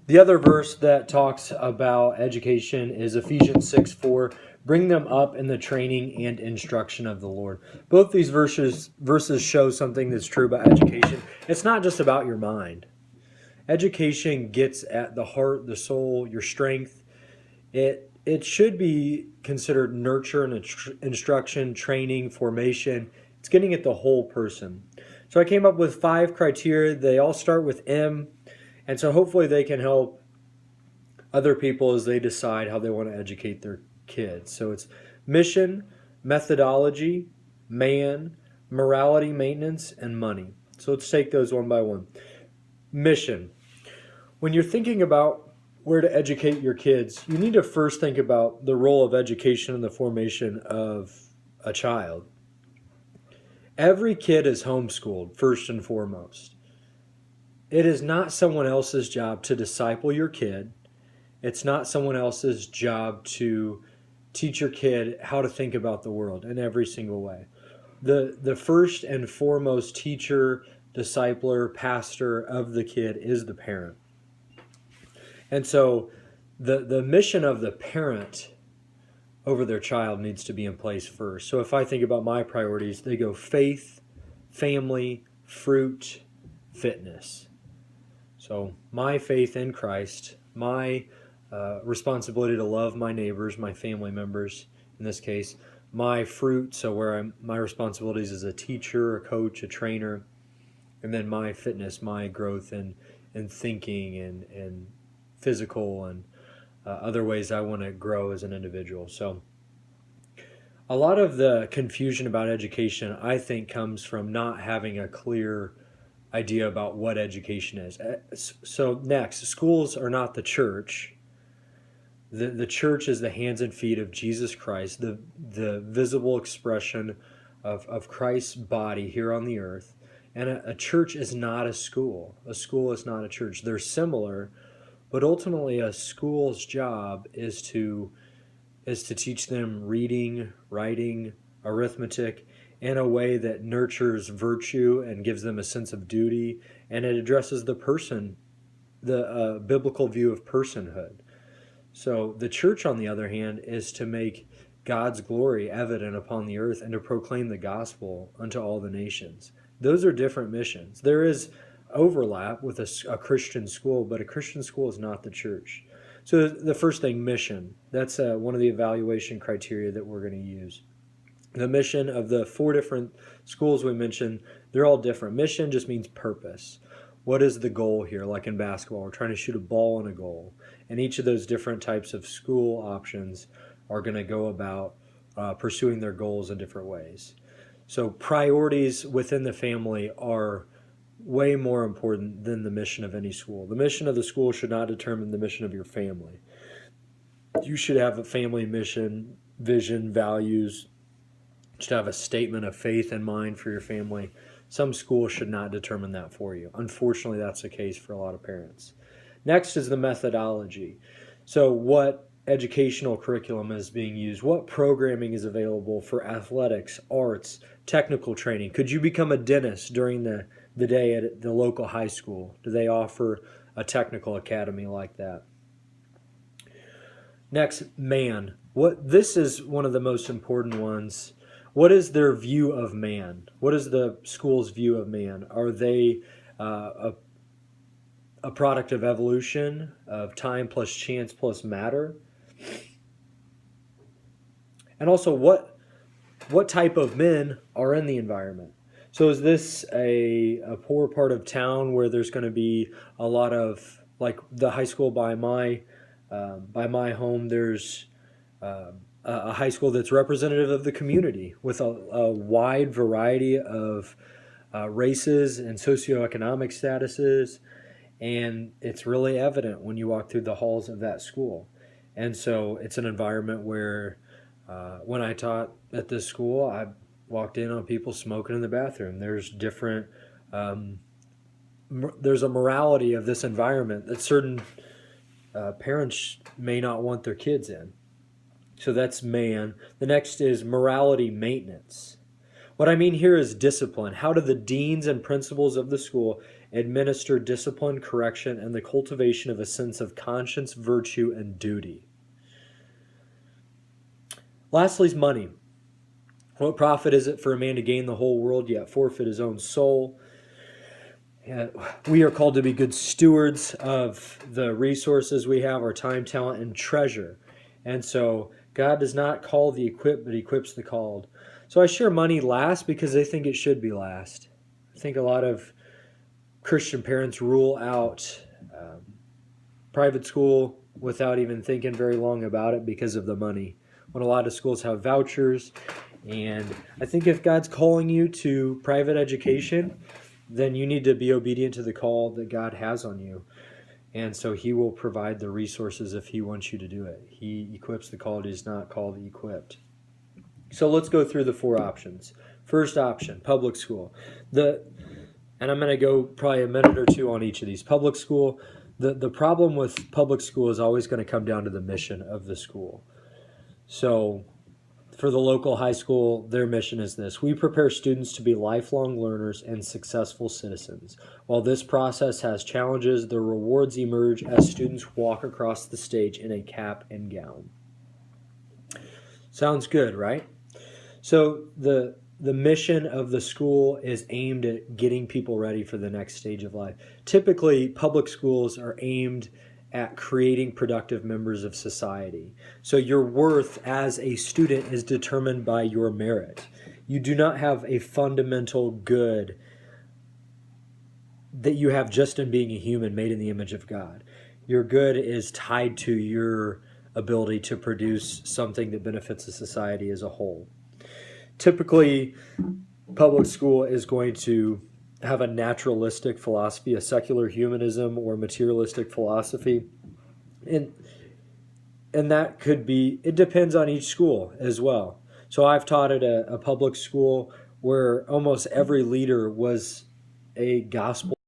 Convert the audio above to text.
The other verse that talks about education is Ephesians 6:4. Bring them up in the training and instruction of the Lord. Both these verses show something that's true about education. It's not just about your mind. Education gets at the heart, the soul, your strength. It should be considered nurture and instruction, training, formation. It's getting at the whole person. So I came up with 5 criteria. They all start with M. And so hopefully they can help other people as they decide how they want to educate their kids. So it's mission, methodology, man, morality, maintenance, and money. So let's take those one by one. Mission. When you're thinking about where to educate your kids, you need to first think about the role of education in the formation of a child. Every kid is homeschooled, first and foremost. It is not someone else's job to disciple your kid. It's not someone else's job to teach your kid how to think about the world in every single way. The first and foremost teacher, discipler, pastor of the kid is the parent. And so the mission of the parent over their child needs to be in place first. So if I think about my priorities, they go faith, family, fruit, fitness. So my faith in Christ, my responsibility to love my neighbors, my family members in this case, my fruit, so where my responsibilities as a teacher, a coach, a trainer, and then my fitness, my growth in thinking and physical and other ways I want to grow as an individual. So a lot of the confusion about education, I think, comes from not having a clear idea about what education is. So next, schools are not the church. The church is the hands and feet of Jesus Christ, the visible expression of Christ's body here on the earth. And a church is not a school. A school is not a church. They're similar, but ultimately a school's job is to teach them reading, writing, arithmetic, in a way that nurtures virtue and gives them a sense of duty, and it addresses the person, the biblical view of personhood. So the church, on the other hand, is to make God's glory evident upon the earth and to proclaim the gospel unto all the nations. Those are different missions. There is overlap with a Christian school, but a Christian school is not the church. So the first thing, mission. That's one of the evaluation criteria that we're going to use. The mission of the 4 different schools we mentioned, they're all different. Mission just means purpose. What is the goal here? Like in basketball, we're trying to shoot a ball on a goal. And each of those different types of school options are going to go about pursuing their goals in different ways. So priorities within the family are way more important than the mission of any school. The mission of the school should not determine the mission of your family. You should have a family mission, vision, values. You should have a statement of faith in mind for your family. Some schools should not determine that for you. Unfortunately, that's the case for a lot of parents. Next is the methodology. So what educational curriculum is being used? What programming is available for athletics, arts, technical training? Could you become a dentist during the day at the local high school? Do they offer a technical academy like that? Next, man. This is one of the most important ones. What is their view of man? What is the school's view of man? Are they a product of evolution, of time plus chance plus matter? And also, what type of men are in the environment? So is this a poor part of town where there's going to be a lot of, like the high school by my home, there's a high school that's representative of the community with a wide variety of races and socioeconomic statuses, and it's really evident when you walk through the halls of that school. And so it's an environment where when I taught at this school, I walked in on people smoking in the bathroom. There's different, there's a morality of this environment that certain parents may not want their kids in. So that's man. The next is morality maintenance. What I mean here is discipline. How do the deans and principals of the school administer discipline, correction, and the cultivation of a sense of conscience, virtue, and duty. Lastly is money. What profit is it for a man to gain the whole world, yet forfeit his own soul? We are called to be good stewards of the resources we have, our time, talent, and treasure. And so God does not call the equipped, but equips the called. So I share money last because they think it should be last. I think a lot of Christian parents rule out private school without even thinking very long about it because of the money. When a lot of schools have vouchers. And I think if God's calling you to private education, then you need to be obedient to the call that God has on you. And so he will provide the resources if he wants you to do it. He equips the called, he does not call the equipped. So let's go through the 4 options. First option, public school. And I'm going to go probably a minute or 2 on each of these. Public school, the problem with public school is always going to come down to the mission of the school. So for the local high school, their mission is this: we prepare students to be lifelong learners and successful citizens. While this process has challenges, the rewards emerge as students walk across the stage in a cap and gown. Sounds good, right? So the mission of the school is aimed at getting people ready for the next stage of life. Typically, public schools are aimed at creating productive members of society. So your worth as a student is determined by your merit. You do not have a fundamental good that you have just in being a human made in the image of God. Your good is tied to your ability to produce something that benefits the society as a whole. Typically, public school is going to have a naturalistic philosophy, a secular humanism or materialistic philosophy. And that could be, it depends on each school as well. So I've taught at a public school where almost every leader was a gospel